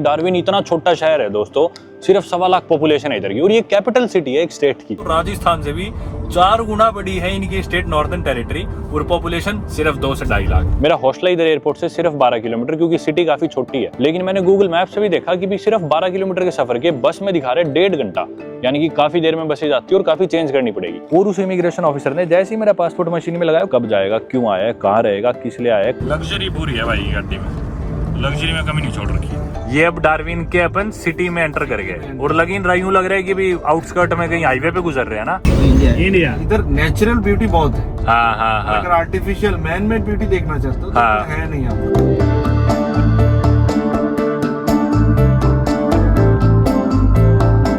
Darwin इतना छोटा शहर है दोस्तों, सिर्फ 1.25 लाख पॉपुलेशन है इधर की, और ये कैपिटल सिटी है एक स्टेट की। राजस्थान से भी 4 गुना बड़ी है इनकी स्टेट नॉर्दर्न टेरिटरी, और पॉपुलेशन सिर्फ 2 से 2.5 लाख। मेरा हॉस्टल इधर एयरपोर्ट से सिर्फ 12 किलोमीटर, क्योंकि सिटी काफी छोटी है। लेकिन मैंने गूगल मैप से भी देखा कि भी सिर्फ 12 किलोमीटर के सफर के बस में दिखा रहे 1.5 घंटा, यानी कि काफी देर में बसें जाती है और काफी चेंज करनी पड़ेगी। और उस इमिग्रेशन ऑफिसर ने जैसे ही मेरा पासपोर्ट मशीन में लगाया, कब जाएगा, क्यों आया है, कहाँ रहेगा, किस लिए आया है। लग्जरी पूरी है भाई गाड़ी में, लग्जरी में कमी नहीं छोड़ रखी। ये अब डार्विन के अपन सिटी में एंटर कर गए, और यूं लग रहा है कि भी आउटस्कर्ट में कहीं हाईवे पे गुजर रहे हैं ना। इंडिया इधर नेचुरल ब्यूटी बहुत है। हाँ। अगर आर्टिफिशियल मैन मेड ब्यूटी देखना चाहते हो तो है नहीं यहाँ।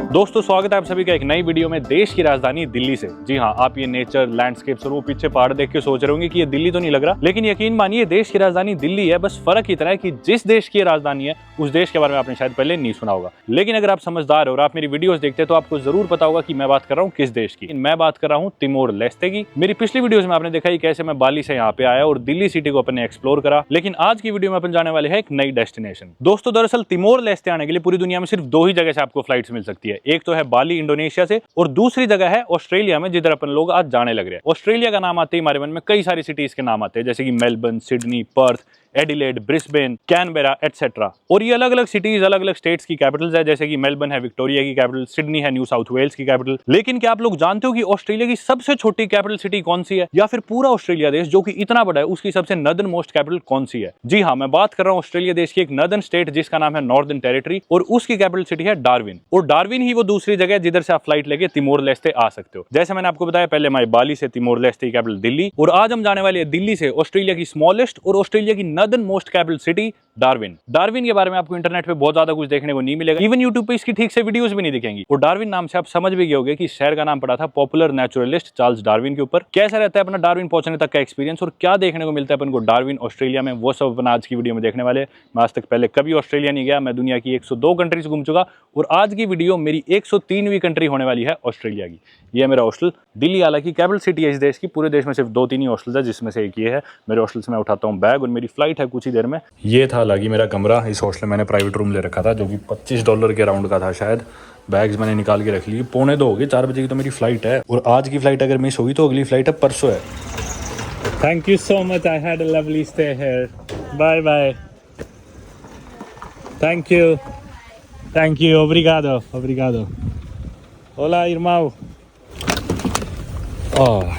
दोस्तों स्वागत है आप सभी का एक नई वीडियो में देश की राजधानी दिल्ली से। जी हाँ, आप ये नेचर, लैंडस्केप्स और वो पीछे पहाड़ देख के सोच रहे होंगे कि ये दिल्ली तो नहीं लग रहा, लेकिन यकीन मानिए देश की राजधानी दिल्ली है। बस फर्क इतना है कि जिस देश की राजधानी है उस देश के बारे में आपने शायद पहले नहीं सुना होगा, लेकिन अगर आप समझदार हो और आप मेरी वीडियोस देखते हैं तो आपको जरूर पता होगा कि मैं बात कर रहा हूँ किस देश की। मैं बात कर रहा हूँ तिमोर लेस्ते की। मेरी पिछली वीडियोस में आपने देखा कैसे मैं बाली से यहाँ पे आया और दिल्ली सिटी को अपने एक्सप्लोर करा, लेकिन आज की वीडियो में अपन जाने वाले हैं एक नई डेस्टिनेशन। दोस्तों दरअसल तिमोर लेस्ते आने के लिए पूरी दुनिया में सिर्फ 2 ही जगह से आपको फ्लाइट्स मिल सकती है। एक तो है बाली इंडोनेशिया से, और दूसरी जगह है ऑस्ट्रेलिया में, जिधर अपन लोग आज जाने लग रहे हैं। ऑस्ट्रेलिया का नाम आते ही हमारे मन में कई सारी सिटीज के नाम आते हैं, जैसे कि Melbourne, Sydney, Perth, Adelaide, Brisbane, Canberra etcetera. और ये अलग अलग सिटीज अलग अलग स्टेट्स की कैपिटल्स है, जैसे कि मेलबर्न है विक्टोरिया की कैपिटल, सिडनी है न्यू साउथ वेल्स की कैपिटल। लेकिन क्या आप लोग जानते हो कि ऑस्ट्रेलिया की सबसे छोटी कैपिटल सिटी कौन सी है, या फिर पूरा ऑस्ट्रेलिया देश जो कि इतना बड़ा है उसकी सबसे नॉर्दर्न मोस्ट कैपिटल कौन सी है? जी हाँ, मैं बात कर रहा हूँ ऑस्ट्रेलिया देश की एक नॉर्दर्न स्टेट जिसका नाम है नॉर्दर्न टेरिटरी, और उसकी कैपिटल सिटी है डार्विन। और डार्विन ही वो दूसरी जगह है जिधर से आप फ्लाइट लेके तिमोर लेस्ते आ सकते हो। जैसे मैंने आपको बताया पहले, मैं बाली से तिमोर लेस्ते की कैपिटल दिल्ली, और आज हम जाने वाले हैं दिल्ली से ऑस्ट्रेलिया की स्मॉलेस्ट और ऑस्ट्रेलिया की northern most capital city Darwin. Darwin के बारे में आपको इंटरनेट पे बहुत ज्यादा कुछ देखने को नहीं मिलेगा, इवन यूट्यूब पे इसकी ठीक से वीडियोस भी नहीं दिखेंगी। और डार्विन नाम से आप समझ भी गए होंगे कि शहर का नाम पड़ा था पॉपुलर नेचुरलिस्ट चार्ल्स डार्विन के ऊपर। कैसा रहता है अपना डार्विन पहुंचने तक का एक्सपीरियंस, और क्या देखने को मिलता है अपन को डार्विन ऑस्ट्रेलिया में, वो सब अपन आज की वीडियो में देखने वाले। मैं आज तक पहले कभी ऑस्ट्रेलिया नहीं गया, मैं दुनिया की 102 कंट्रीज घूम चुका, और आज की वीडियो मेरी 103वीं कंट्री होने वाली है ऑस्ट्रेलिया की। ये है मेरा हॉस्टल दिल्ली, हालांकि कैपिटल सिटी है इस देश की। पूरे देश में सिर्फ 2-3 ही हॉस्टल्स है, जिसमें से एक ये है। मेरे हॉस्टल से मैं उठाता हूँ बैग, और मेरी फ्लाइट है कुछ ही देर में। ये था हालांकि मेरा कमरा। इस हॉस्टल में मैंने प्राइवेट रूम ले रखा था जो कि $25 के राउंड का था शायद। बैग्स मैंने निकाल के रख ली। 3:45 हो गए, 4 बजे की तो मेरी फ्लाइट है, और आज की फ्लाइट अगर मिस होगी तो अगली फ्लाइट है परसों है। Thank you so much, I had a lovely stay here, bye bye, thank you, ओब्रिगाडो ओब्रिगाडो, होला इरमाओ।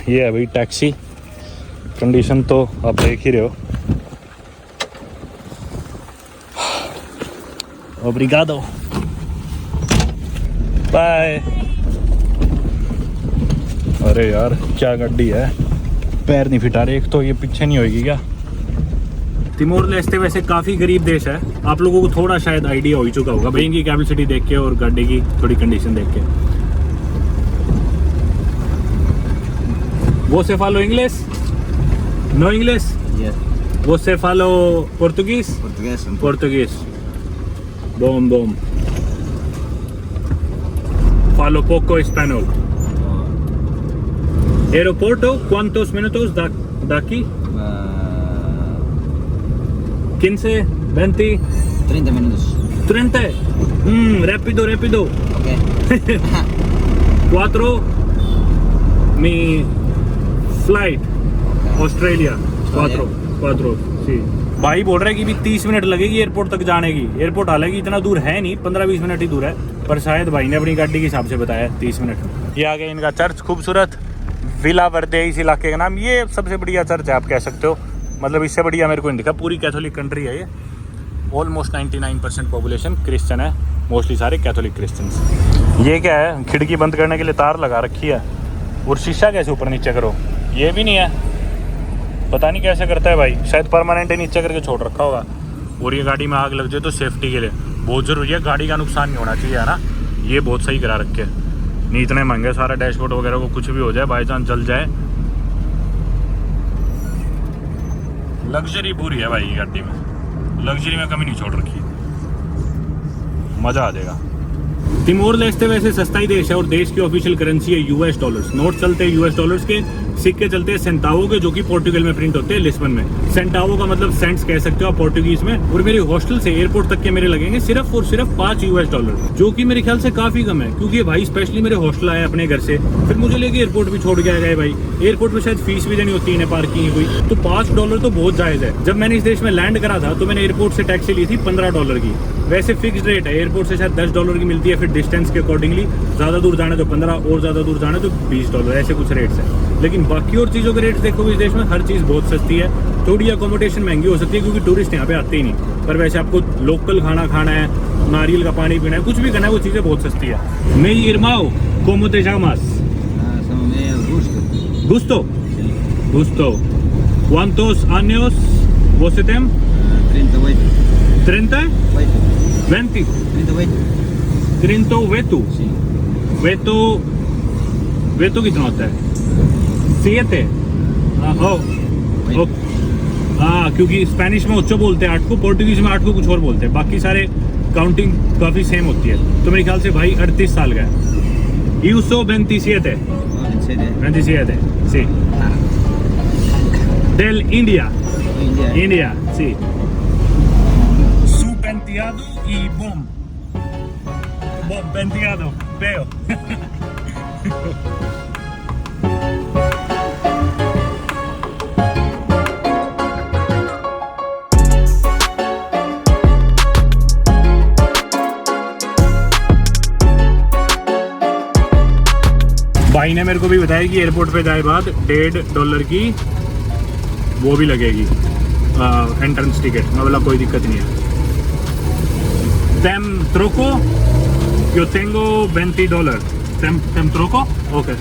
ये है भाई टैक्सी। कंडीशन तो आप देख ही रहे हो। ओब्रिगाडो, बाय। अरे यार क्या गाड़ी है, पैर नहीं फिटा रहे। एक तो ये पीछे नहीं होगी क्या? तिमोर लेस्ते वैसे काफी गरीब देश है, आप लोगों को थोड़ा शायद आइडिया हो ही चुका होगा भाई इनकी कैपिटल सिटी देख के और गाड़ी की थोड़ी कंडीशन देख के। वो से फॉलो इंग्लिश? No English? वो से फॉलो Portuguese? Portuguese. Bom. Falo poco español. Aeropuerto, ¿cuántos minutos daqui? 15, 20, 30 minutos. 30. Rápido. Ok. 4. Mi flight. Australia. 4. Sí. भाई बोल रहा है कि भी 30 मिनट लगेगी एयरपोर्ट तक जाने की। एयरपोर्ट हालांकि इतना दूर है नहीं, 15-20 मिनट ही दूर है, पर शायद भाई ने अपनी गाड़ी के हिसाब से बताया 30 मिनट। ये आ गया इनका चर्च, खूबसूरत विला वर्दे इस इलाके का नाम। ये सबसे बढ़िया चर्च है आप कह सकते हो, मतलब इससे बढ़िया मेरे को नहीं दिखा। पूरी कैथोलिक कंट्री है ये, ऑलमोस्ट 99% पॉपुलेशन क्रिश्चियन है, मोस्टली सारे कैथोलिक क्रिश्चियंस। ये क्या है, खिड़की बंद करने के लिए तार लगा रखी है, और शीशा कैसे ऊपर नीचे करो ये भी नहीं है, पता नहीं कैसे करता है भाई, शायद परमानेंट नीचे करके छोड़ रखा होगा। और ये गाड़ी में आग लग जाए तो सेफ्टी के लिए बहुत जरूरी है, गाड़ी का नुकसान नहीं होना चाहिए है ना। ये बहुत सही करा रखे, नहीं इतने महंगे सारा डैशबोर्ड वगैरह को कुछ भी हो जाए, बाई चांस जल जाए। लग्जरी पूरी है भाई गाड़ी में, लग्जरी में कमी नहीं छोड़ रखी, मजा आ जाएगा। तिमोर लेस्ते वैसे सस्ता ही देश है, और देश की ऑफिशियल करेंसी है US डॉलर्स। नोट चलते हैं US डॉलर्स के सिक्के चलते हैं सेंटावो के, जो कि पोर्टुगल में प्रिंट होते हैं, लिस्बन में। सेंटावो का मतलब सेंट्स कह सकते हो आप पोर्टुगीज में। और मेरे हॉस्टल से एयरपोर्ट तक के मेरे लगेंगे सिर्फ और सिर्फ $5, जो कि मेरे ख्याल से काफी कम है, क्योंकि भाई स्पेशली मेरे हॉस्टल आए अपने घर से, फिर मुझे लेके एयरपोर्ट भी छोड़ के आ गए भाई। एयरपोर्ट पे शायद फीस भी देनी होती है, पार्किंग है कोई, तो $5 तो बहुत जायज है। जब मैंने इस देश में लैंड करा था तो मैंने एयरपोर्ट से टैक्सी ली थी $15 की। वैसे फिक्स्ड रेट है, एयरपोर्ट से शायद $10 की मिलती है, फिर डिस्टेंस के अकॉर्डिंगली ज्यादा दूर जाना तो 15 और ज्यादा दूर जाना तो $20, ऐसे कुछ रेट्स है। लेकिन बाकी और चीजों के रेट्स देखो इस देश में हर चीज बहुत सस्ती है। थोड़ी अकोमोडेशन महंगी हो सकती है क्योंकि टूरिस्ट यहाँ पे आते ही नहीं, पर वैसे आपको लोकल खाना खाना है, नारियल का पानी पीना है, कुछ भी करना है, वो चीजें बहुत सस्ती है। मैं इरमाओ como te llamas? Gusto. Gusto. ¿Cuántos años você tem? 38. 30? 20? 38. 38? Sí. वेतो कितना होता है? 7? हाँ, क्योंकि स्पेनिश में 8 बोलते हैं 8 को, पोर्टुगीज में 8 को कुछ और बोलते हैं, बाकी सारे काउंटिंग काफी सेम होती है। तो मेरे ख्याल से भाई 38 साल का है। Eu sou 27. 27, sí. Del India. India, sí. Su penteado y bom. Bom penteado, veo. भाई ने मेरे को भी बताया कि एयरपोर्ट पे जाए बाद $1.5 की वो भी लगेगी एंट्रेंस टिकट। मैं बोला कोई दिक्कत नहीं है। Tem troco? Yo tengo $20. Tem troco? Okay.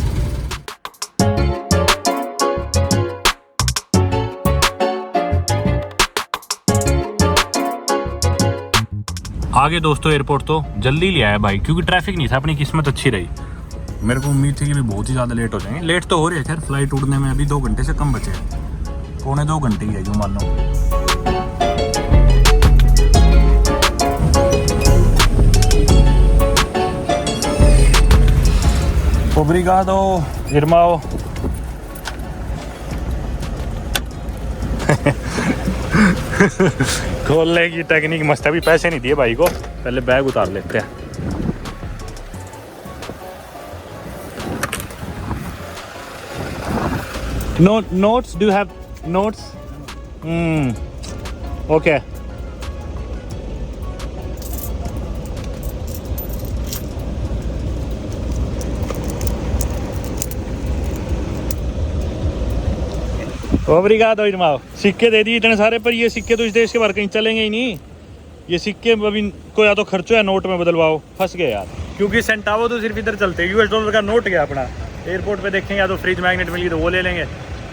आगे दोस्तों एयरपोर्ट तो जल्दी ले आया भाई, क्योंकि ट्रैफिक नहीं था, अपनी किस्मत अच्छी रही। मेरे को उम्मीद थी कि भी बहुत ही ज़्यादा लेट हो जाएंगे। लेट तो हो रही है खैर, फ्लाइट उड़ने में अभी 2 घंटे से कम बचे हैं, 2.25 घंटे ही है जो मान लो। Obrigado, irmão. खोलने की टेक्निक मस्त है। अभी पैसे नहीं दिए भाई को, पहले बैग उतार लेते हैं। Notes? Do you have notes? Okay. Obrigado, irmão. सिक्के दे दिए इतने सारे, पर ये सिक्के तो इस देश के बाहर कहीं चलेंगे ही नहीं। ये सिक्के अभी को या तो खर्चो या नोट में बदलवाओ। फंस गए यार, क्योंकि सेंटावो तो सिर्फ इधर चलते हैं। $US का नोट गया अपना। एयरपोर्ट पे देखेंगे या तो फ्रिज मैग्नेट मिल गई तो वो ले लेंगे,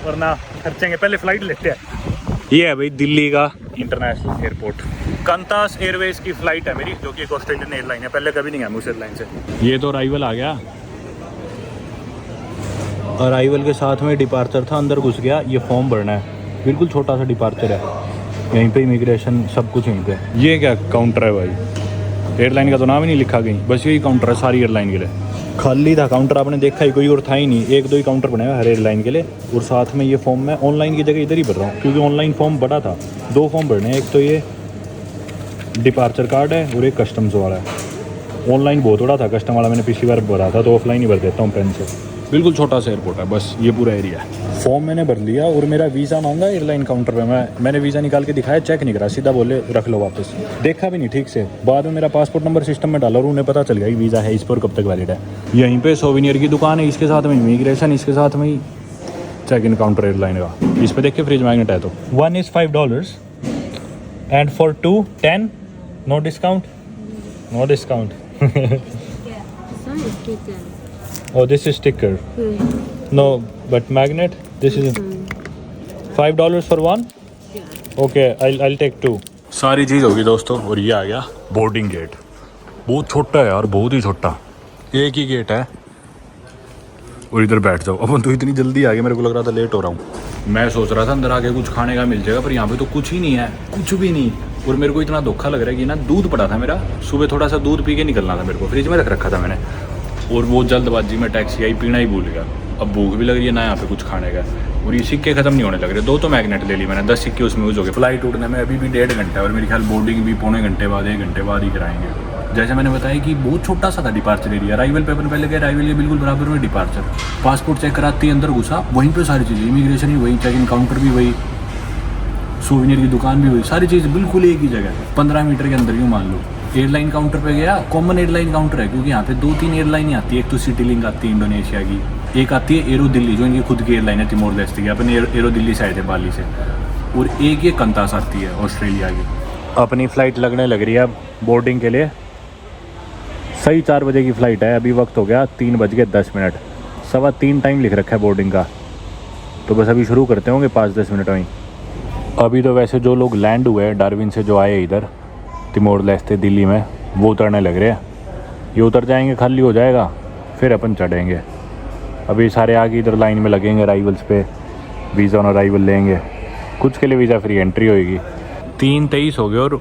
वरना खर्चेंगे। पहले फ्लाइट लेते हैं। ये है भाई दिल्ली का इंटरनेशनल एयरपोर्ट। कंतास एयरवेज की फ्लाइट है मेरी, जो कि एक ऑस्ट्रेलियन एयरलाइन है। पहले कभी नहीं गया मैं उस एयरलाइन से। ये तो अराइवल आ गया, अराइवल के साथ में डिपार्चर था, अंदर घुस गया। ये फॉर्म भरना है, बिल्कुल छोटा सा डिपार्चर है, यहीं पे इमिग्रेशन सब कुछ यहीं पे। ये क्या काउंटर है भाई, एयरलाइन का तो नाम ही नहीं लिखा कहीं, बस यही काउंटर है सारी एयरलाइन के लिए। खाली था काउंटर, आपने देखा ही, कोई और था ही नहीं। 1-2 ही काउंटर बनाए हुए हर एयरलाइन के लिए। और साथ में ये फॉर्म मैं ऑनलाइन की जगह इधर ही भर रहा हूँ, क्योंकि ऑनलाइन फॉर्म बड़ा था। 2 फॉर्म भरने हैं, एक तो ये डिपार्चर कार्ड है और एक कस्टम्स वाला है। ऑनलाइन बहुत बड़ा था, कस्टम वाला मैंने पिछली बार भरा था, तो ऑफलाइन ही भर देता हूँ पेन से। बिल्कुल छोटा सा एयरपोर्ट है, बस ये पूरा एरिया है। फॉर्म मैंने भर लिया और मेरा वीज़ा मांगा एयरलाइन काउंटर पे। मैंने वीज़ा निकाल के दिखाया, चेक नहीं करा, सीधा बोले रख लो वापस। देखा भी नहीं ठीक से। बाद में मेरा पासपोर्ट नंबर सिस्टम में डाला और उन्हें पता चल गया कि वीज़ा है इस पर, कब तक वैलिड है। यहीं पे सोविनियर की दुकान है, इसके साथ में इमिग्रेशन, इसके साथ में ही चेक इन काउंटर एयरलाइन का। इस पर देखिए फ्रिज मैग्नेट है। तो 1 is $5 and for 2 10। No discount, no discount. Oh, this is sticker. No, but magnet. This is $5 for 1. Okay, I'll take 2. सारी चीज़ होगी दोस्तों। और ये आ गया बोर्डिंग गेट। बहुत छोटा है यार, बहुत ही छोटा, एक ही गेट है। और इधर बैठ जाओ। अपन तो इतनी जल्दी आ गए, मेरे को लग रहा था लेट हो रहा हूँ। मैं सोच रहा था अंदर आके कुछ खाने का मिल जाएगा, पर यहाँ पे तो कुछ ही नहीं है, कुछ भी नहीं। और मेरे को इतना धोखा लग रहा है कि ना दूध पड़ा था मेरा, सुबह थोड़ा सा दूध पी के निकलना था मेरे को, फ्रिज में रख रखा था मैंने। और वो जल्दबाजी में टैक्सी आई, पीना ही भूल गया। अब भूख भी लग रही है ना यहाँ पे कुछ खाने का, और ये सिक्के ख़त्म नहीं होने लग रहे। 2 तो मैग्नेट ले ली मैंने, 10 सिक्के उसमें यूज़ हो गए। फ्लाइट उठने में अभी भी 1.5 घंटा है और मेरे ख्याल बोर्डिंग भी पौने घंटे बाद 1 घंटे बाद ही कराएंगे। जैसे मैंने बताया कि बहुत छोटा सा था डिपार्चर एरिया, अराइवल पे अपन पहले गए, अराइवल के बिल्कुल बराबर में डिपार्चर। पासपोर्ट चेक कराती है, अंदर घुसा, वहीं पे सारी चीज़ें, इमिग्रेशन ही वही, चेक इन काउंटर भी वही, सोविनियर की दुकान भी वही, सारी चीज़ बिल्कुल एक ही जगह, 15 मीटर के अंदर यूँ मान लो। एयरलाइन काउंटर पे गया, कॉमन एयरलाइन काउंटर है क्योंकि यहाँ पे 2-3 एयरलाइन ही आती है। एक तो सिटी लिंक आती है इंडोनेशिया की, एक आती है एरो दिल्ली जो इनकी खुद की एयरलाइन है तिमोर लेस्टे की, अपन एरो दिल्ली से आए थे बाली से, और एक ये कंतास आती है ऑस्ट्रेलिया की। अपनी फ़्लाइट लगने लग रही है अब बोर्डिंग के लिए। सही 4 बजे की फ़्लाइट है, अभी वक्त हो गया 3:10, 3:15 टाइम लिख रखा है बोर्डिंग का, तो बस अभी शुरू करते होंगे 5-10 मिनट में। अभी तो वैसे जो लोग लैंड हुए हैं डार्विन से, जो आए इधर तिमोर लेस्टे दिल्ली में, वो उतरने लग रहे हैं। ये उतर जाएंगे, खाली हो जाएगा, फिर अपन चढ़ेंगे। अभी सारे आगे इधर लाइन में लगेंगे अराइवल्स पे, वीज़ा ऑन अराइवल लेंगे, कुछ के लिए वीज़ा फ्री एंट्री होएगी। 3:23 हो गए और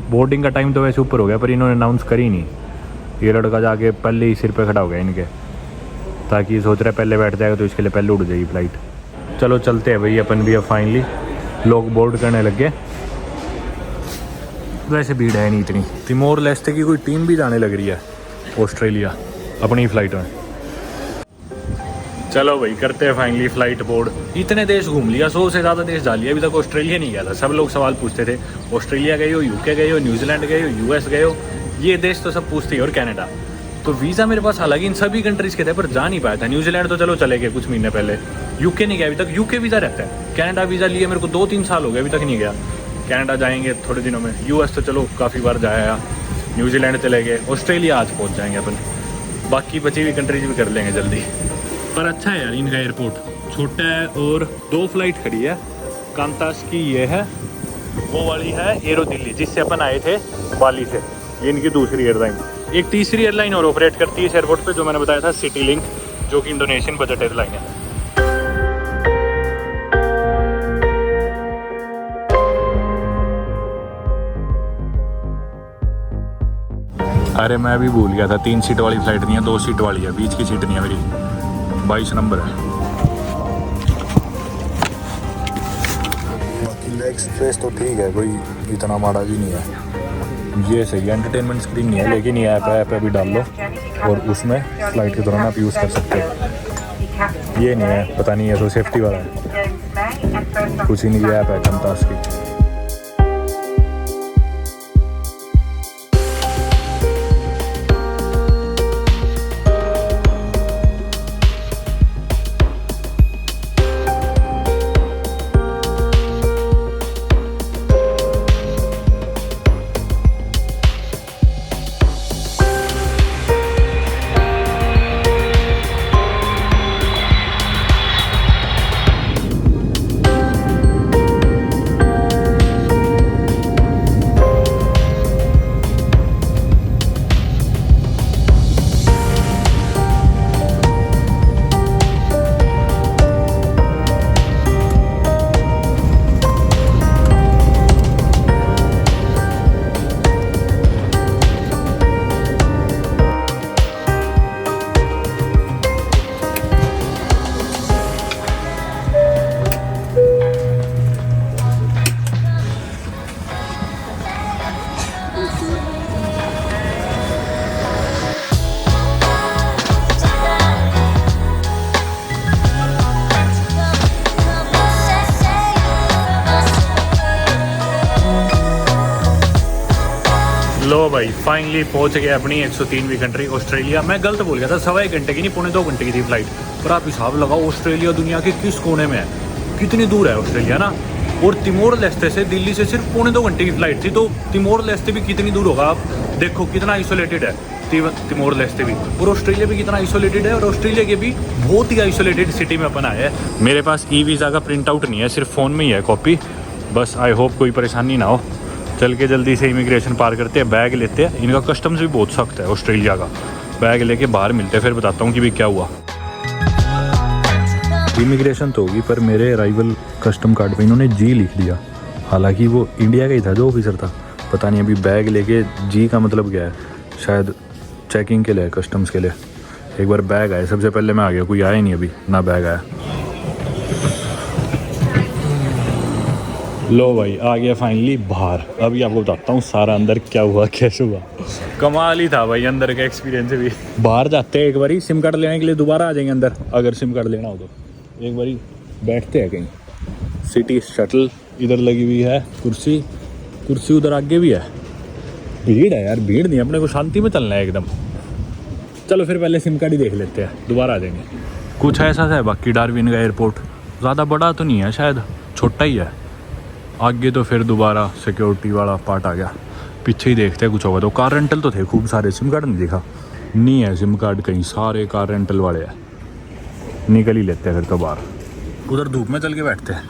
बोर्डिंग का टाइम तो वैसे ऊपर हो गया, पर इन्होंने अनाउंस करी नहीं। ये लड़का जाके पहले ही सिर पे खड़ा हो गया इनके, ताकि ये सोच रहे पहले बैठ जाएगा तो इसके लिए पहले उड़ जाएगी फ़्लाइट। चलो चलते हैं भाई अपन भी अब फाइनली। लोग बोर्ड करने लग गए, वैसे भीड़ है नहीं इतनी। तिमोर लेस्टे की कोई टीम भी जाने लग रही है ऑस्ट्रेलिया अपनी फ़्लाइट में। चलो भाई करते हैं फाइनली फ़्लाइट बोर्ड। इतने देश घूम लिया, 100 से ज़्यादा देश जा लिया, अभी तक ऑस्ट्रेलिया नहीं गया था। सब लोग सवाल पूछते थे ऑस्ट्रेलिया गए हो, यूके गए हो, न्यूजीलैंड गए हो, यूएस गए हो, ये देश तो सब पूछते ही, और कनाडा। तो वीज़ा मेरे पास हालांकि इन सभी कंट्रीज़ के थे पर जा नहीं पाया था। न्यूजीलैंड तो चलो चले गए कुछ महीने पहले, यूके नहीं गया अभी तक, यूके वीज़ा रहता है। कनाडा वीज़ा लिए मेरे को 2-3 साल हो गए, अभी तक नहीं गया। कनाडा जाएंगे थोड़े दिनों में, यूएस तो चलो काफ़ी बार जाया, न्यूजीलैंड चले गए, ऑस्ट्रेलिया आज पहुंच जाएंगे अपन, बाकी बची हुई कंट्रीज भी कर लेंगे जल्दी। पर अच्छा है यार, इनका एयरपोर्ट छोटा है और 2 फ्लाइट खड़ी है। कांतास की ये है, वो वाली है एरो दिल्ली जिससे अपन आए थे बाली से, ये इनकी दूसरी एयरलाइन। एक तीसरी एयरलाइन और ऑपरेट करती है इस एयरपोर्ट पे, जो मैंने बताया था सिटी लिंक, जो कि इंडोनेशियन बजट एयरलाइन है। अरे मैं भी भूल गया था, 3 सीट वाली फ़्लाइट नहीं है, 2 सीट वाली है, बीच की सीट नहीं है मेरी, 22 नंबर है। बाकी लेग स्पेस तो ठीक है, कोई इतना माड़ा भी नहीं है। ये सही है, एंटरटेनमेंट स्क्रीन नहीं है, लेकिन ये ऐप अभी डाल लो और उसमें फ़्लाइट के दौरान आप यूज़ कर सकते हो। ये नहीं है, पता नहीं है, तो सेफ्टी वाला है, कुछ ही नहीं, ये ऐप है कंतास की। लो भाई फाइनली पहुंच गए अपनी 103वीं कंट्री ऑस्ट्रेलिया। मैं गलत बोल गया था, 1.25 घंटे की नहीं, 1.25 घंटे की थी फ्लाइट। पर आप हिसाब लगाओ ऑस्ट्रेलिया दुनिया के किस कोने में है, कितनी दूर है ऑस्ट्रेलिया ना। और तिमोर लेस्टे से दिल्ली से सिर्फ 1.25 घंटे की फ्लाइट थी, तो तिमोर लेस्टे भी कितनी दूर होगा आप देखो, कितना आइसोलेटेड है तिमोर लेस्टे भी, और ऑस्ट्रेलिया भी कितना आइसोलेटेड है। और ऑस्ट्रेलिया के भी बहुत ही आइसोलेटेड सिटी में अपन आए हैं। मेरे पास ई वीज़ा का प्रिंट आउट नहीं है, सिर्फ फ़ोन में ही है कॉपी, बस आई होप कोई परेशानी ना हो। चल के जल्दी से इमिग्रेशन पार करते हैं, बैग लेते हैं। इनका कस्टम्स भी बहुत सख्त है ऑस्ट्रेलिया का, बैग लेके बाहर मिलते हैं, फिर बताता हूँ कि भाई क्या हुआ। इमिग्रेशन तो होगी, पर मेरे अराइवल कस्टम कार्ड पे इन्होंने जी लिख दिया, हालांकि वो इंडिया का ही था जो ऑफिसर था। पता नहीं अभी बैग लेके जी का मतलब क्या है, शायद चेकिंग के लिए, कस्टम्स के लिए। एक बार बैग आए, सबसे पहले मैं आ गया, कोई आया ही नहीं अभी ना बैग आया। लो भाई आ गया फाइनली बाहर। अभी आपको बताता हूँ सारा अंदर क्या हुआ कैसे हुआ। कमाल ही था भाई अंदर का एक्सपीरियंस भी। बाहर जाते हैं एक बारी सिम कार्ड लेने के लिए, दोबारा आ जाएंगे अंदर अगर सिम कार्ड लेना हो तो। एक बारी बैठते हैं कहीं, सिटी शटल इधर लगी हुई है, कुर्सी उधर आगे भी है। भीड़ है यार, भीड़ नहीं, अपने को शांति में चलना है एकदम। चलो फिर पहले सिम कार्ड ही देख लेते हैं, दोबारा आ जाएंगे। कुछ ऐसा है बाकी डार्विन का एयरपोर्ट, ज़्यादा बड़ा तो नहीं है शायद, छोटा ही है। आगे तो फिर दोबारा सिक्योरिटी वाला पार्ट आ गया, पीछे ही देखते हैं कुछ होगा तो। कार रेंटल तो थे खूब सारे, सिम कार्ड नहीं देखा, नहीं है सिम कार्ड कहीं, सारे कार रेंटल वाले हैं। निकल ही लेते हैं फिर तो बाहर, उधर धूप में चल के बैठते हैं।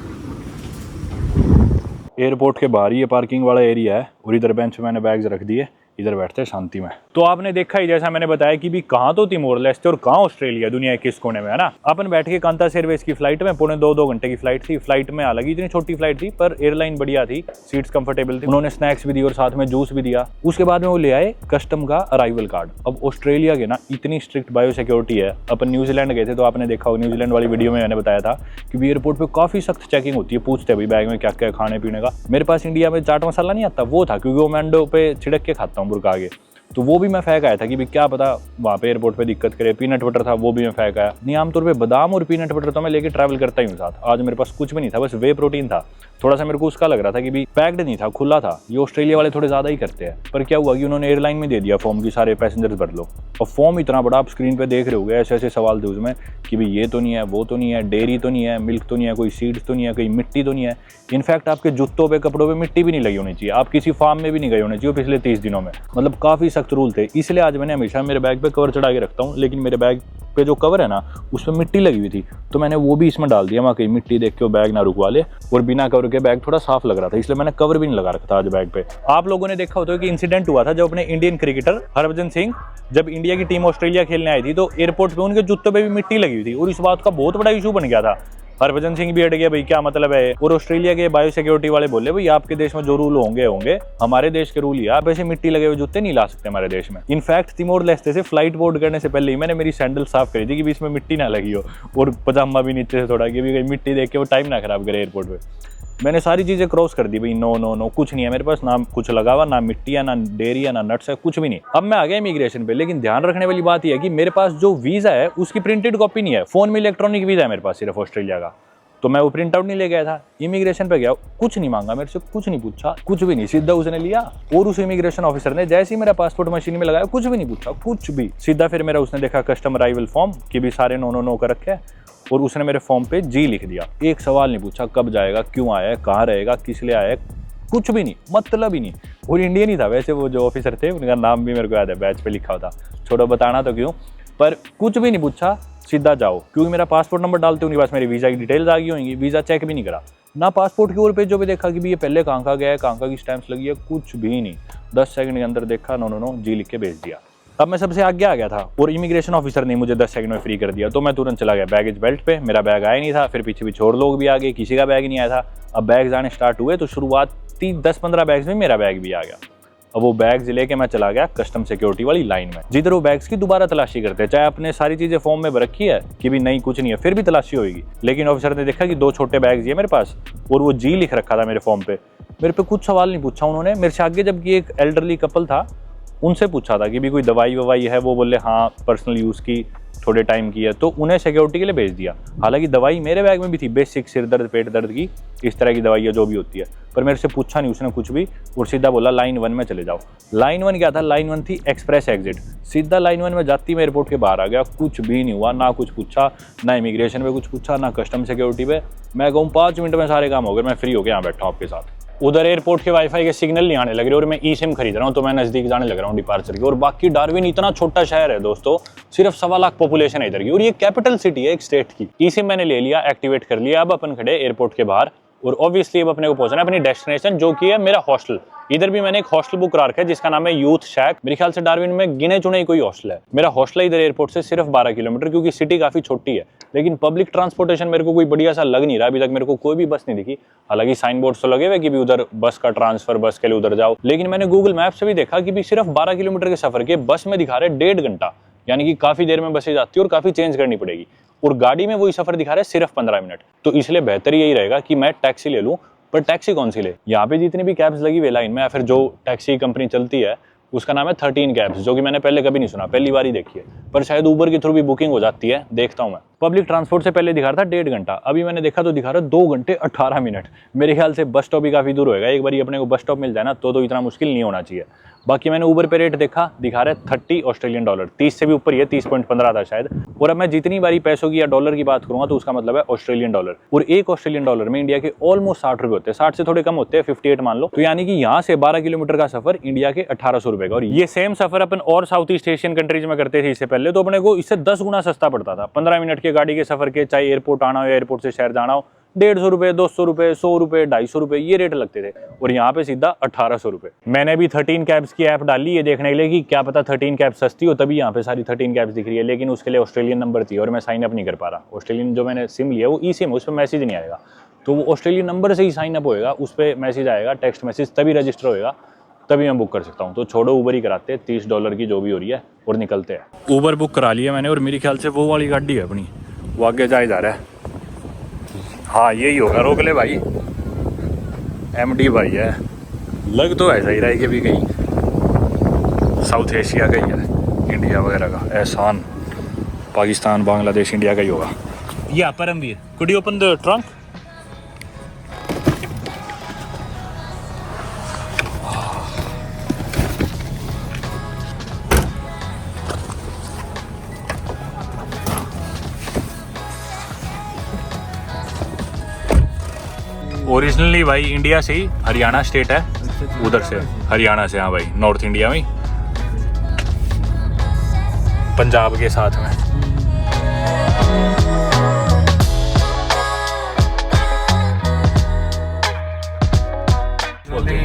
एयरपोर्ट के बाहर ये पार्किंग वाला एरिया है और इधर बेंच पे मैंने बैग्स रख दिए, इधर बैठते हैं शांति में। तो आपने देखा ही जैसा मैंने बताया कि भी कहाँ तो तिमोर लेस्टे और कहाँ ऑस्ट्रेलिया, दुनिया के किस कोने में है ना। अपन बैठ के कांतास एयरवेज की फ्लाइट में, पौने 2 घंटे की फ्लाइट थी। फ्लाइट में हालांकि इतनी छोटी फ्लाइट थी पर एयरलाइन बढ़िया थी, सीट्स कंफर्टेबल थी। उन्होंने स्नैक्स भी दी और साथ में जूस भी दिया। उसके बाद में वो ले आए कस्टम का अराइवल कार्ड। अब ऑस्ट्रेलिया के ना इतनी स्ट्रिक्ट बायो सिक्योरिटी है। अपन न्यूजीलैंड गए थे तो आपने देखा हो, न्यूजीलैंड वाली वीडियो में मैंने बताया था कि एयरपोर्ट पे काफी सख्त चेकिंग होती है, पूछते हैं भाई बैग में क्या क्या खाने पीने का। मेरे पास इंडिया में चाट मसाला नहीं आता, वो था क्योंकि वो मैंडो पे छिड़क के खाता हूँ बुरका के, तो वो भी मैं फेंक आया था कि भी क्या पता वहाँ पे एयरपोर्ट पे दिक्कत करे। पीनट बटर था वो भी मैं फेंक आया। नहीं आमतौर पे बादाम और पीनट बटर तो मैं लेके ट्रैवल करता ही हूँ साथ। आज मेरे पास कुछ भी नहीं था, बस वे प्रोटीन था। थोड़ा सा मेरे को उसका लग रहा था कि भी पैक्ड नहीं था, खुला था। ये ऑस्ट्रेलिया वाले थोड़े ज़्यादा ही करते हैं। पर क्या हुआ कि उन्होंने एयरलाइन में दे दिया फॉर्म की सारे पैसेंजर्स भर लो। और फॉर्म इतना बड़ा, आप स्क्रीन पे देख रहे होगे, ऐसे ऐसे सवाल थे उसमें कि भाई ये तो नहीं है, वो तो नहीं है, डेयरी तो नहीं है, मिल्क तो नहीं है, कोई सीड्स तो नहीं है, कोई मिट्टी तो नहीं है। इनफैक्ट आपके जूतों पे कपड़ों पे मिट्टी भी नहीं लगी होनी चाहिए, आप किसी फार्म में भी नहीं गए होने चाहिए पिछले 30 दिनों में। मतलब काफ़ी सख्त रूल थे। इसलिए आज मैंने हमेशा मेरे बैग पे कवर चढ़ा के रखता हूँ, लेकिन मेरे बैग पे जो कवर है ना उस पर मिट्टी लगी हुई थी तो मैंने वो भी इसमें डाल दिया। वहाँ कहीं मिट्टी देख के वो बैग ना रुकवा ले। और बिना कवर के बैग थोड़ा साफ लग रहा था, इसलिए मैंने कवर भी नहीं लगा रखा था आज बैग पे। आप लोगों ने देखा होता है कि इंसिडेंट हुआ था जब अपने इंडियन क्रिकेटर हरभजन सिंह, जब इंडिया की टीम ऑस्ट्रेलिया खेलने आई थी तो एयरपोर्ट पे उनके जूतों पे भी मिट्टी लगी हुई थी और इस बात का बहुत बड़ा इशू बन गया था। हरभजन सिंह भी अड़ गया, भाई क्या मतलब है। और ऑस्ट्रेलिया के बायो सिक्योरिटी वाले बोले भाई आपके देश में जो रूल होंगे हमारे देश के रूल ही, आप ऐसे मिट्टी लगे हुए जूते नहीं ला सकते हमारे देश में। इनफैक्ट तिमोर लेस्टे से फ्लाइट बोर्ड करने से पहले ही मैंने मेरी सैंडल साफ करी थी कि इसमें मिट्टी ना लगी हो, और पजामा भी नीचे से थोड़ा कि भी मिट्टी देख के वो टाइम ना खराब करे एयरपोर्ट पे। मैंने सारी चीज़ें क्रॉस कर दी भाई, नो नो नो कुछ नहीं है मेरे पास, ना कुछ लगा हुआ, ना मिट्टी है, ना डेयरी है, ना नट्स है, कुछ भी नहीं। अब मैं आ गया इमिग्रेशन पे, लेकिन ध्यान रखने वाली बात यह है कि मेरे पास जो वीज़ा है उसकी प्रिंटेड कॉपी नहीं है। फ़ोन में इलेक्ट्रॉनिक वीज़ा है मेरे पास सिर्फ ऑस्ट्रेलिया का, तो मैं वो प्रिंट आउट नहीं ले गया था। इमिग्रेशन पे गया, कुछ नहीं मांगा मेरे से, कुछ नहीं पूछा, कुछ भी नहीं, सीधा उसने लिया। और उस इमिग्रेशन ऑफिसर ने जैसे ही मेरा पासपोर्ट मशीन में लगाया, कुछ भी नहीं पूछा, कुछ भी, सीधा फिर मेरा उसने देखा कस्टम अराइवल फॉर्म कि भी सारे नो नो नो कर रखे और उसने मेरे फॉर्म पे जी लिख दिया। एक सवाल नहीं पूछा, कब जाएगा, क्यों आया है, कहाँ रहेगा, किस लिए आया है, कुछ भी नहीं, मतलब ही नहीं। और इंडियन ही था वैसे वो जो ऑफिसर थे, उनका नाम भी मेरे को याद है, बैच पे लिखा होता, छोड़ो बताना तो क्यों, पर कुछ भी नहीं पूछा, सीधा जाओ। क्योंकि मेरा पासपोर्ट नंबर डालते उनके पास मेरी वीज़ा की डिटेल्स आ गई होंगी, वीज़ा चेक भी नहीं करा, ना पासपोर्ट के और पेजों पे देखा कि भी ये पहले कहाँ का गया है, कहाँ की स्टैंप्स लगी है, कुछ भी नहीं। 10 सेकंड के अंदर देखा, नो नो नो जी लिख के भेज दिया। अब मैं सबसे आगे आ गया था और इमिग्रेशन ऑफिसर ने मुझे 10 सेकंड में फ्री कर दिया, तो मैं तुरंत चला गया बैगेज बेल्ट पे। मेरा बैग आया नहीं था, फिर पीछे पीछे और लोग भी आ गए, किसी का बैग नहीं आया था। अब बैग्स आने स्टार्ट हुए तो शुरुआती 10-15 बैग्स में मेरा बैग भी आ गया। अब वो बैग्स लेके मैं चला गया कस्टम सिक्योरिटी वाली लाइन में, जिधर वो बैग्स की दोबारा तलाशी करते हैं। चाहे आपने सारी चीजें फॉर्म में रखी है कि भी नहीं कुछ नहीं है, फिर भी तलाशी होगी। लेकिन ऑफिसर ने देखा कि 2 छोटे बैग्स ये मेरे पास और वो जी लिख रखा था मेरे फॉर्म पे। मेरे पे कुछ सवाल नहीं पूछा उन्होंने। मेरे से आगे जबकि एक एल्डरली कपल था, उनसे पूछा था कि भी कोई दवाई ववाई है, वो बोले हाँ पर्सनल यूज़ की थोड़े टाइम की है, तो उन्हें सिक्योरिटी के लिए भेज दिया। हालांकि दवाई मेरे बैग में भी थी, बेसिक सिर दर्द पेट दर्द की इस तरह की दवाइयाँ जो भी होती है, पर मेरे से पूछा नहीं उसने कुछ भी और सीधा बोला लाइन 1 में चले जाओ। लाइन 1 क्या था, लाइन 1 थी एक्सप्रेस एग्जिट। सीधा लाइन 1 में जाती मैं एयरपोर्ट के बाहर आ गया, कुछ भी नहीं हुआ, ना कुछ पूछा, ना इमिग्रेशन पे कुछ पूछा, ना कस्टम सिक्योरिटी पे। मैं कहूँ 5 मिनट में सारे काम हो गए, मैं फ्री हो गया यहाँ बैठा हूँ आपके साथ। उधर एयरपोर्ट के वाईफाई के सिग्नल नहीं आने लग रहे और मैं ई सिम खरीद रहा हूँ, तो मैं नज़दीक जाने लग रहा हूँ डिपार्चर की। और बाकी डार्विन इतना छोटा शहर है दोस्तों, सिर्फ 1.25 लाख पॉपुलेशन है इधर की, और ये कैपिटल सिटी है एक स्टेट की। ई सिम मैंने ले लिया, एक्टिवेट कर लिया। अब अपन खड़े एयरपोर्ट के बाहर और ऑब्वियसली अब अपने को पहुंचना है अपनी डेस्टिनेशन, जो कि है मेरा हॉस्टल। इधर भी मैंने एक हॉस्टल बुक करा रखा है जिसका नाम है यूथ शैक। मेरे ख्याल से डार्विन में गिने चुने ही कोई हॉस्टल है। मेरा हॉस्टल है इधर एयरपोर्ट से सिर्फ 12 किलोमीटर, क्योंकि सिटी काफी छोटी है। लेकिन पब्लिक ट्रांसपोर्टेशन मेरे को कोई बढ़िया सा लग नहीं रहा, अभी तक मेरे को कोई भी बस नहीं दिखी। हालांकि साइन बोर्ड तो लगे हुए कि भी उधर बस का ट्रांसफर, बस के लिए उधर जाओ, लेकिन मैंने गूगल मैप से भी देखा कि भी सिर्फ 12 किलोमीटर के सफर के बस में दिखा रहे 1.5 घंटा, यानी कि काफ़ी देर में बसें जाती है और काफ़ी चेंज करनी पड़ेगी। और गाड़ी में वही सफ़र दिखा रहा है सिर्फ 15 मिनट। तो इसलिए बेहतर यही रहेगा कि मैं टैक्सी ले लूँ। पर टैक्सी कौन सी ले? यहाँ पे जितनी भी कैब्स लगी हुई लाइन में या फिर जो टैक्सी कंपनी चलती है उसका नाम है 13 कैब्स, जो कि मैंने पहले कभी नहीं सुना, पहली बार ही देखी है। पर शायद ऊबर के थ्रू भी बुकिंग हो जाती है, देखता हूँ मैं। पब्लिक ट्रांसपोर्ट से पहले दिखा रहा था 1.5 घंटा, अभी मैंने देखा तो दिखा रहा है 2 घंटे 18 मिनट। मेरे ख्याल से बस स्टॉप भी काफ़ी दूर होएगा, एक बार अपने को बस स्टॉप मिल जाए ना तो इतना मुश्किल नहीं होना चाहिए। बाकी मैंने ऊबर पे रेट देखा, दिखा रहा है 30 ऑस्ट्रेलियन डॉलर, 30 से भी ऊपर ही है, 30.15 था शायद। और अब मैं जितनी बारी पैसों की या डॉलर की बात करूंगा तो उसका मतलब है ऑस्ट्रेलियन डॉलर। और एक ऑस्ट्रेलियन डॉलर में इंडिया के ऑलमोस्ट 60 रुपये होते हैं, 60 से थोड़े कम होते हैं, 58 मान लो। तो यानी कि यहाँ से 12 किलोमीटर का सफर इंडिया के 1800 रुपये का। और ये सेम सफर अपन और साउथ ईस्ट एशियन कंट्रीज में करते थे इससे पहले, तो अपने को इससे 10 गुना सस्ता पड़ता था। 15 मिनट के गाड़ी के सफर के, चाहे एयरपोर्ट आना हो या एयरपोर्ट से शहर जाना हो, 150 रुपये, 200 रुपये, 100 रुपये, 250 रुपये ये रेट लगते थे। और यहाँ पे सीधा 1800 रुपये। मैंने भी 13 कैब्स की ऐप डाली है देखने के लिए कि क्या पता 13 कैब सस्ती हो, तभी यहाँ पे सारी 13 कैब्स दिख रही है। लेकिन उसके लिए ऑस्ट्रेलियन नंबर थी और मैं साइन अप नहीं कर पा रहा। ऑस्ट्रेलियन जो मैंने सिम लिया वो ई सिम, उस पर मैसेज नहीं आएगा, तो वो ऑस्ट्रेलियन नंबर से ही साइन अप होएगा, उस पर मैसेज आएगा, टेक्स्ट मैसेज, तभी रजिस्टर होएगा, तभी मैं बुक कर सकता हूँ। तो छोड़ो ऊबर ही कराते हैं, 30 डॉलर की जो भी हो रही है, और निकलते हैं। ऊबर बुक करा लिया मैंने और मेरे ख्याल से वो वाली गाड़ी है अपनी, वो आगे जा रहा है। हाँ यही होगा, रोक ले भाई। MD भाई है, लग तो ऐसा ही रहा है कि भी कहीं साउथ एशिया का ही है, इंडिया वगैरह का, एहसान पाकिस्तान बांग्लादेश इंडिया का ही होगा। या Paramvir, could you open the trunk? Originally भाई इंडिया से ही, हरियाणा स्टेट है उधर से, हरियाणा से। हाँ भाई, नॉर्थ इंडिया में, पंजाब के साथ में।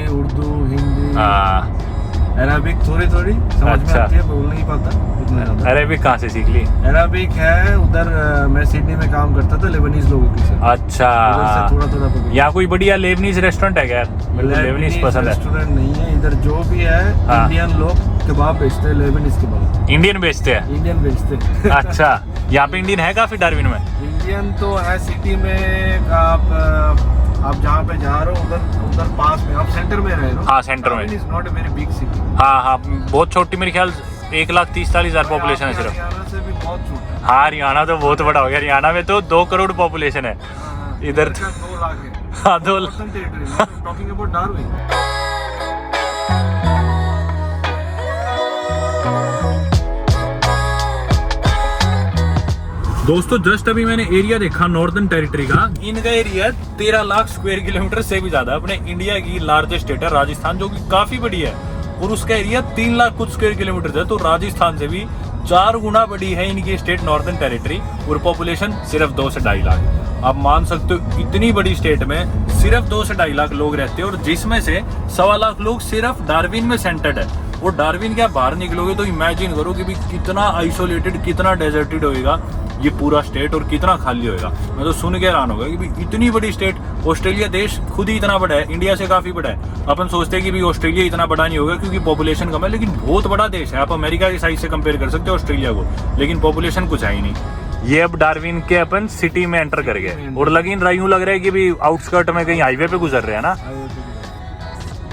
उर्दू, हिंदी, हाँ अरबिक थोड़ी थोड़ी समझ में आती है, बोल नहीं पाता उतना ज़्यादा। अरेबिक कहाँ से सीख ली? अरबिक है उधर, मैं सिडनी में काम करता था लेबनीज लोगों के साथ। अच्छा, थोड़ा थोड़ा पकड़। यहाँ कोई बढ़िया लेबनीज रेस्टोरेंट है क्या? मेरे को लेबनीज पसंद है। रेस्टोरेंट नहीं है इधर, जो भी है इंडियन लोग कबाब बेचते हैं, लेबनीज कबाब। इंडियन बेचते हैं? इंडियन बेचते हैं। अच्छा, यहाँ पे इंडियन है काफी डार्विन में? इंडियन तो है सिटी में, आप जहाँ पे जा रहे हो उधर पास में, आप सेंटर में रह रहे हो। हाँ सेंटर में। Is not a very big city. हाँ हाँ, बहुत छोटी, मेरे ख्याल 1,30,40,000 पॉपुलेशन है सिर्फ। हरियाणा से भी बहुत छोटा है। हाँ हरियाणा तो बहुत बड़ा हो गया, हरियाणा में तो 2 करोड़ पॉपुलेशन है। इधर 2 लाख है। हाँ 2 लाख। Talking about Darwin. दोस्तों जस्ट अभी मैंने एरिया देखा नॉर्दर्न टेरिटरी का, इनका एरिया 13 लाख स्क्वायर किलोमीटर से भी ज्यादा। अपने इंडिया की लार्जेस्ट स्टेट है राजस्थान, जो कि काफी बड़ी है, और उसका एरिया 3 लाख कुछ स्क्वायर किलोमीटर है। तो राजस्थान से भी 4 गुना बड़ी है इनकी स्टेट नॉर्दर्न टेरिटरी, और पॉपुलेशन सिर्फ 2 से 2.5 लाख। आप मान सकते हो इतनी बड़ी स्टेट में सिर्फ 2 से 2.5 लाख लोग रहते हैं, और जिसमें से 1.25 लाख लोग सिर्फ डार्विन में सेंटर्ड है। और डार्विन के आप बाहर निकलोगे तो इमेजिन करो कि भी कितना आइसोलेटेड, कितना डेजर्टेड होएगा ये पूरा स्टेट, और कितना खाली होएगा। मैं तो सुन के हैरान हो गया कि भी इतनी बड़ी स्टेट। ऑस्ट्रेलिया देश खुद ही इतना बड़ा है, इंडिया से काफी बड़ा है। अपन सोचते हैं कि भी ऑस्ट्रेलिया इतना बड़ा नहीं होगा क्योंकि पॉपुलेशन कम है, लेकिन बहुत बड़ा देश है। आप अमेरिका की साइज से कंपेयर कर सकते हो ऑस्ट्रेलिया को, लेकिन पॉपुलेशन कुछ है ही नहीं। ये अब डार्विन के अपन सिटी में एंटर कर गए, और लेकिन यूं लग रहा है कि भी आउटस्कर्ट में कहीं हाईवे पे गुजर रहे हैं ना,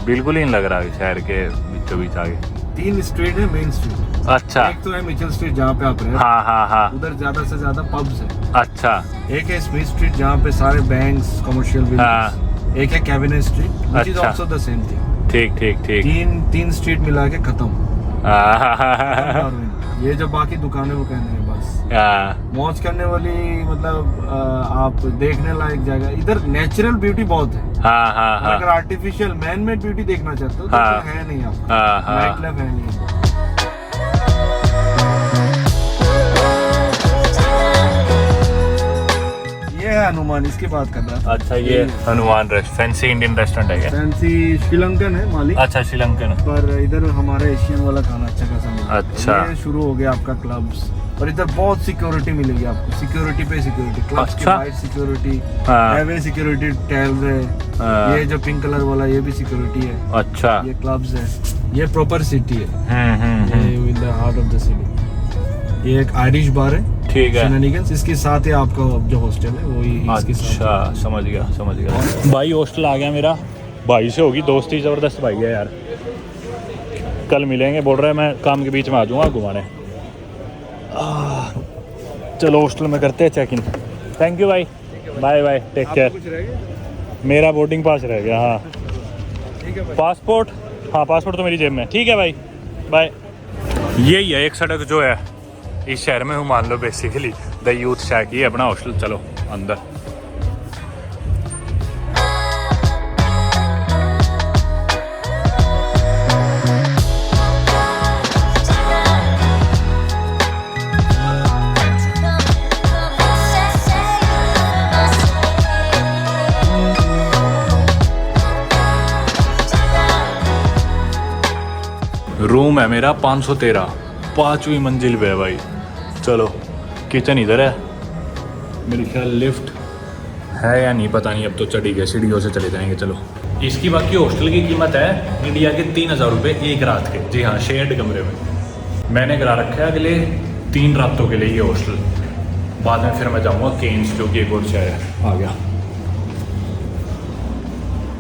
बिल्कुल ही नहीं लग रहा है शहर के बीचों बीच आगे। 3 स्ट्रीट है मेन स्ट्रीट। अच्छा, एक तो है मिचेल स्ट्रीट जहाँ पे आप रहे हो। हाँ हाँ हाँ, उधर ज्यादा से ज्यादा पब्स है। अच्छा। एक है स्मिथ स्ट्रीट जहाँ पे सारे बैंक्स, कमर्शियल बिल्डिंग्स। एक है cabinet street, which is also the same thing. ठीक ठीक ठीक। तीन स्ट्रीट मिला के खत्म। ये जो बाकी दुकानें वो कहने हैं बस। मौज करने वाली, मतलब आप देखने लायक जगह इधर, नेचुरल ब्यूटी बहुत है। हाँ हाँ हाँ। अगर आर्टिफिशियल मैन मेड ब्यूटी देखना चाहते हो तो है नहीं, आपको नाइट लाइफ है नहीं। ये है हनुमान, इसकी बात कर रहा था। अच्छा, ये हनुमान फैंसी इंडियन रेस्टोरेंट है क्या? फैंसी श्रीलंकन है मालिक। अच्छा, श्रीलंकन। पर इधर हमारा एशियन वाला खाना अच्छा खासा मिलता है। अच्छा। ये शुरू हो गया आपका क्लब्स, और इधर बहुत सिक्योरिटी मिलेगी आपको, सिक्योरिटी पे सिक्योरिटी, क्लब्स के बाहर सिक्योरिटी, हाईवे सिक्योरिटी, टेल्स है। ये जो पिंक कलर वाला ये भी सिक्योरिटी है। अच्छा, ये क्लब्स है, ये प्रॉपर सिटी है। ये in the heart of the city. ये एक आयरिश बार है, ठीक है। शेनानिगन्स, इसके साथ ही आपका जो हॉस्टल है वही इसके साथ। अच्छा, समझ गया। भाई हॉस्टल आ गया मेरा, भाई से होगी दोस्ती, ज़बरदस्त भाई है यार। कल मिलेंगे, बोल रहा है मैं काम के बीच में आ जाऊँगा घुमाने। चलो हॉस्टल में करते हैं चेक इन। थैंक यू भाई, बाय बाय, टेक केयर। मेरा बोर्डिंग पास रह गया। हाँ पासपोर्ट, हाँ पासपोर्ट तो मेरी जेब में। ठीक है भाई, बाय। यही है एक सड़क जो है इस शहर में हूँ, मान लो बेसिकली द यूथ शैक ही है अपना हॉस्टल। चलो अंदर। रूम है मेरा 513, 5वीं मंजिल पे है भाई। चलो किचन इधर है, मेरे ख्याल लिफ्ट है या नहीं पता नहीं, अब तो चढ़ी गए, सीढ़ियों से चले जाएंगे। चलो। इसकी बाकी हॉस्टल की कीमत है इंडिया के 3000 रुपये एक रात के। जी हाँ, शेयर्ड कमरे में। मैंने करा रखा है अगले 3 रातों के लिए ये हॉस्टल। बाद में फिर मैं जाऊँगा केन्स, जो कि एक और शहर है। आ गया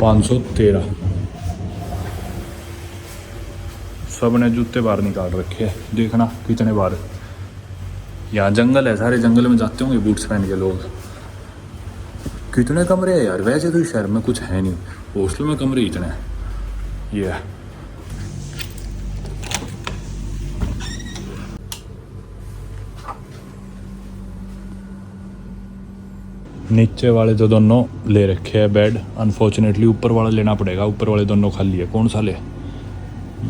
513। सब ने जूते बाहर निकाल रखे हैं, देखना कितने बार। यहाँ जंगल है, सारे जंगल में जाते होंगे बूट्स पहन के लोग। कितने कमरे हैं यार, वैसे तो शहर में कुछ है नहीं, हॉस्टल में कमरे इतने हैं। ये है। नीचे वाले तो दोनों ले रखे हैं बेड, अनफॉर्चुनेटली ऊपर वाला लेना पड़ेगा। ऊपर वाले दोनों खाली है, कौन सा ले?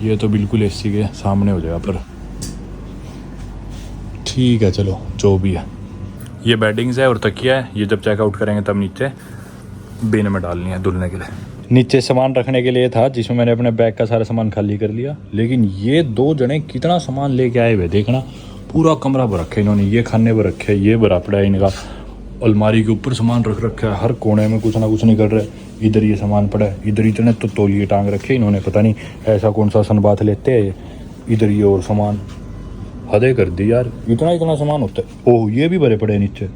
ये तो बिल्कुल एसी के सामने हो जाएगा, पर ठीक है चलो जो भी है। ये बेडिंग्स है और तकिया है, ये जब चेकआउट करेंगे तब नीचे बिन में डालनी है धुलने के लिए। नीचे सामान रखने के लिए था, जिसमें मैंने अपने बैग का सारा सामान खाली कर लिया। लेकिन ये 2 जने कितना सामान लेके आए हुए, देखना पूरा कमरा भर रखे इन्होंने। ये खाने भर रखे, ये भरा पड़ा है इनका। अलमारी के ऊपर सामान रख रखा है, हर कोने में कुछ ना कुछ निकल रहा है। इधर ये सामान पड़ा है, इधर इतने तो तौलिए टांग रखे इन्होंने, पता नहीं ऐसा कौन सा सनबाथ लेते हैं। इधर ये और सामान हदे कर दी यार, इतना सामान होता है। ओह ये भी भरे पड़े हैं नीचे,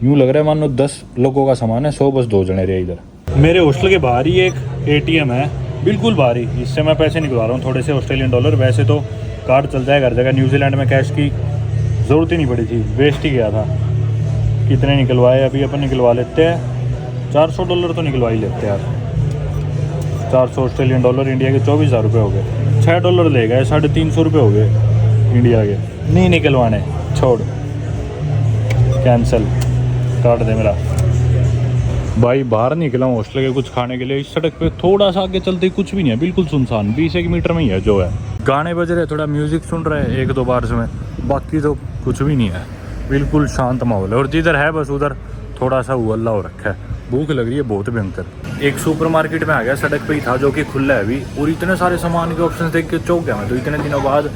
यूँ लग रहा है मानो 10 लोगों का सामान है, 100 बस 2 जने रहे इधर। मेरे हॉस्टल के बाहर ही एक ATM है, बिल्कुल बाहर ही। इससे मैं पैसे निकलवा रहा हूँ थोड़े से ऑस्ट्रेलियन डॉलर। वैसे तो कार्ड चल जाएगा हर जगह, न्यूजीलैंड में कैश की ज़रूरत ही नहीं पड़ी थी, वेस्ट ही गया था। कितने निकलवाए अभी अपन निकलवा लेते हैं, $400 तो निकलवा ही लेते हैं यार। 400 ऑस्ट्रेलियन डॉलर इंडिया के 24,000 रुपये हो गए। $6 ले गए, 350 रुपये हो गए इंडिया के। नहीं निकलवाने, छोड़, कैंसिल, काट दे मेरा। भाई बाहर निकला हूँ हॉस्टल के कुछ खाने के लिए। इस सड़क पे थोड़ा सा आगे चलते ही कुछ भी नहीं है, बिल्कुल सुनसान। 20 मीटर में ही है जो है। गाने बज रहे, थोड़ा म्यूज़िक सुन रहे हैं 1-2 बार में, बाकी तो कुछ भी नहीं है, बिल्कुल शांत माहौल है। और जिधर है बस उधर थोड़ा सा उल्ला हो रखा है। भूख लग रही है बहुत भयंकर। एक सुपरमार्केट में आ गया, सड़क पे ही था, जो कि खुला है अभी। और इतने सारे सामान के ऑप्शन देख के चौंक गया मैं तो। इतने दिनों बाद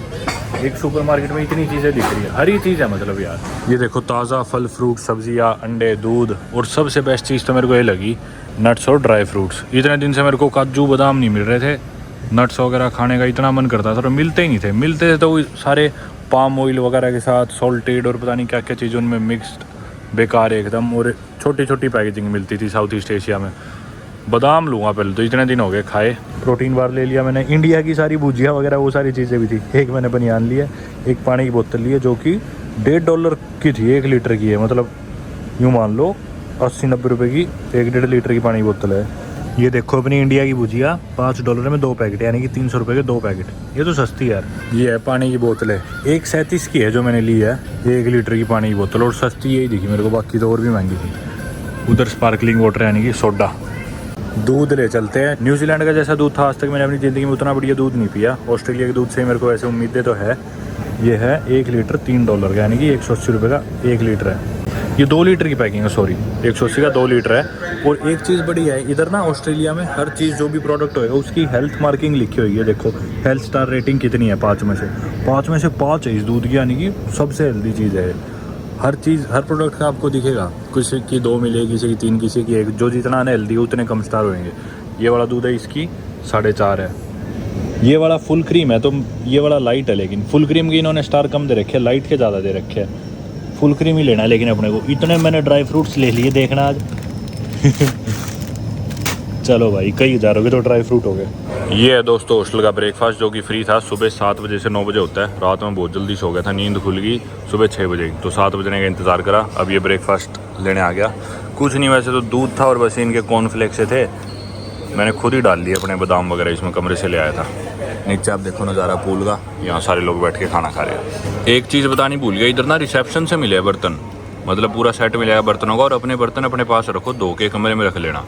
एक सुपरमार्केट में इतनी चीज़ें दिख रही है, हर ही चीज़ है मतलब यार। ये देखो ताज़ा फल फ्रूट, सब्जियाँ, अंडे, दूध। और सबसे बेस्ट चीज़ तो मेरे को ये लगी, नट्स और ड्राई फ्रूट्स। इतने दिन से मेरे को काजू बादाम नहीं मिल रहे थे, नट्स वगैरह खाने का इतना मन करता था, तो मिलते ही नहीं थे। मिलते थे तो वो सारे पाम ऑयल वगैरह के साथ सॉल्टेड और पता नहीं क्या क्या चीज़ उनमें मिक्स्ड, बेकार एकदम। और छोटी छोटी पैकेजिंग मिलती थी साउथ ईस्ट एशिया में। बादाम लूँगा पहले तो, इतने दिन हो गए खाए। प्रोटीन बार ले लिया मैंने, इंडिया की सारी भुजिया वगैरह वो सारी चीज़ें भी थी। एक मैंने बनियान लिया, एक पानी की बोतल ली है जो कि $1.5 की थी, 1 लीटर की है। मतलब यूँ मान लो 80-90 रुपये की 1-1.5 लीटर की पानी की बोतल है। ये देखो अपनी इंडिया की भुजिया $5 में 2 पैकेट, यानी कि 300 रुपये के 2 पैकेट। ये तो सस्ती यार। ये है पानी की बोतल है, 1.37 की है जो मैंने ली है, 1 लीटर की पानी की बोतल। और सस्ती यही दिखी मेरे को, बाकी तो और भी महंगी थी। उधर स्पार्कलिंग वाटर यानी कि सोडा। दूध ले चलते हैं। न्यूजीलैंड का जैसा दूध था आज तक मैंने अपनी ज़िंदगी में उतना बढ़िया दूध नहीं पिया। ऑस्ट्रेलिया के दूध से मेरे को ऐसे उम्मीदें तो है। ये है 1 लीटर $3 का, यानी कि 180 रुपये का 1 लीटर है। ये 2 लीटर की पैकिंग है, सॉरी 180 का 2 लीटर है। और एक चीज़ बड़ी है इधर ना, ऑस्ट्रेलिया में हर चीज़ जो भी प्रोडक्ट होएगा उसकी हेल्थ मार्किंग लिखी हुई है। देखो हेल्थ स्टार रेटिंग कितनी है, 5 में से 5 है इस दूध की, यानी कि सबसे हेल्दी चीज़ है। हर चीज़, हर प्रोडक्ट का आपको दिखेगा, किसी की 2 मिलेगी, किसी की 3, किसी की 1। जो जितना अनहेल्दी उतने कम स्टार होंगे। ये वाला दूध है, इसकी 4.5 है। ये वाला फुल क्रीम है तो ये वाला लाइट है, लेकिन फुल क्रीम के इन्होंने स्टार कम दे रखे हैं, लाइट के ज़्यादा दे रखे हैं। फुल क्रीम ही लेना है लेकिन अपने को। इतने मैंने ड्राई फ्रूट्स ले लिए, देखना आज। चलो भाई, कई हज़ारों के तो ड्राई फ्रूट हो गए। ये है दोस्तों हॉस्टल का ब्रेकफास्ट जो कि फ्री था। सुबह 7 बजे से 9 बजे होता है। रात में बहुत जल्दी सो गया था, नींद खुल गई सुबह 6 बजे, तो 7 बजने का इंतज़ार करा। अब ये ब्रेकफास्ट लेने आ गया। कुछ नहीं, वैसे तो दूध था और बस इनके कॉर्नफ्लेक्स से थे, मैंने खुद ही डाल लिए अपने बादाम वगैरह, इसमें कमरे से ले आया था। नीचे आप देखो नज़ारा पूल का, यहाँ सारे लोग बैठ के खाना खा रहे हैं। एक चीज़ बतानी भूल गया, इधर ना रिसेप्शन से मिले बर्तन, मतलब पूरा सेट मिलेगा बर्तनों का, और अपने बर्तन अपने पास रखो, धो के कमरे में रख लेना।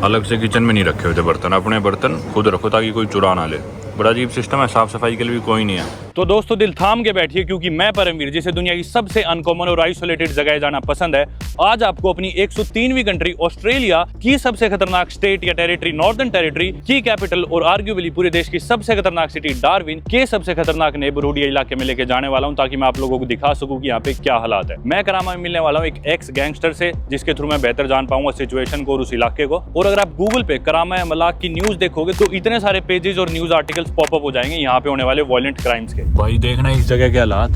अलग से किचन में नहीं रखे हुए थे बर्तन, अपने बर्तन खुद रखो ताकि कोई चुरा ना ले। बड़ा अजीब सिस्टम है, साफ सफाई के लिए भी कोई नहीं है। तो दोस्तों दिल थाम के बैठिए, क्योंकि मैं परमवीर, जिसे दुनिया की सबसे अनकॉमन और आइसोलेटेड जगह जाना पसंद है, आज आपको अपनी 103वीं कंट्री ऑस्ट्रेलिया की सबसे खतरनाक स्टेट या टेरिटरी नॉर्दर्न टेरिटरी की कैपिटल और आर्ग्यूबली पूरे देश की सबसे खतरनाक सिटी डार्विन के सबसे खतरनाक नेबरहुड या इलाके में लेके जाने वाला हूं, ताकि मैं आप लोगों को दिखा सकूं कि यहाँ पे क्या हालात है। मैं करामा में मिलने वाला हूँ एक एक्स गैंगस्टर से, जिसके थ्रू मैं बेहतर जान पाऊंगा सिचुएशन को और उस इलाके को। और अगर आप गूगल पे करामा मलाक की न्यूज देखोगे तो इतने सारे पेजेस और न्यूज आर्टिकल्स पॉपअप हो जाएंगे यहाँ पे होने वाले वायलेंट क्राइम्स के। भाई देखना इस जगह के हालात,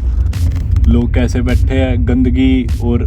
लोग कैसे बैठे हैं, गंदगी, और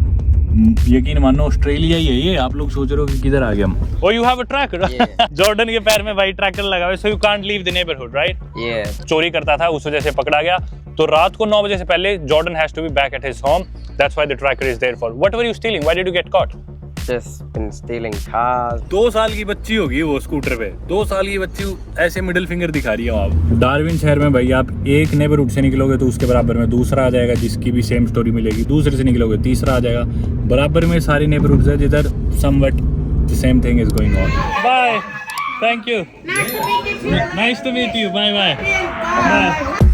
यकीन मानो ऑस्ट्रेलिया ही है ये। आप लोग सोच रहे हो कि किधर आ गए हम। Oh, you have a tracker? Yeah. Jordan के पैर में भाई ट्रैकर लगा हुआ है, so you can't leave the neighborhood, right? Yeah. चोरी करता था, उस वजह से पकड़ा गया। तो रात को 9 बजे से पहले Jordan has to be back at his home. That's why the tracker is there for. What were you stealing? Why did you get caught? Just been stealing cars. 2 साल की बच्ची होगी वो स्कूटर पे, 2 साल की बच्ची ऐसे मिडिल फिंगर दिखा रही है वहाँ। डार्विन शहर में भाई आप एक नेबरहुड से निकलोगे तो उसके बराबर में दूसरा आ जाएगा, जिसकी भी सेम स्टोरी मिलेगी। दूसरे से निकलोगे तीसरा आ जाएगा, बराबर में सारी नेबरहुड्स है जिधर somewhat the same thing is going on. Bye, thank you, nice to meet you, bye bye.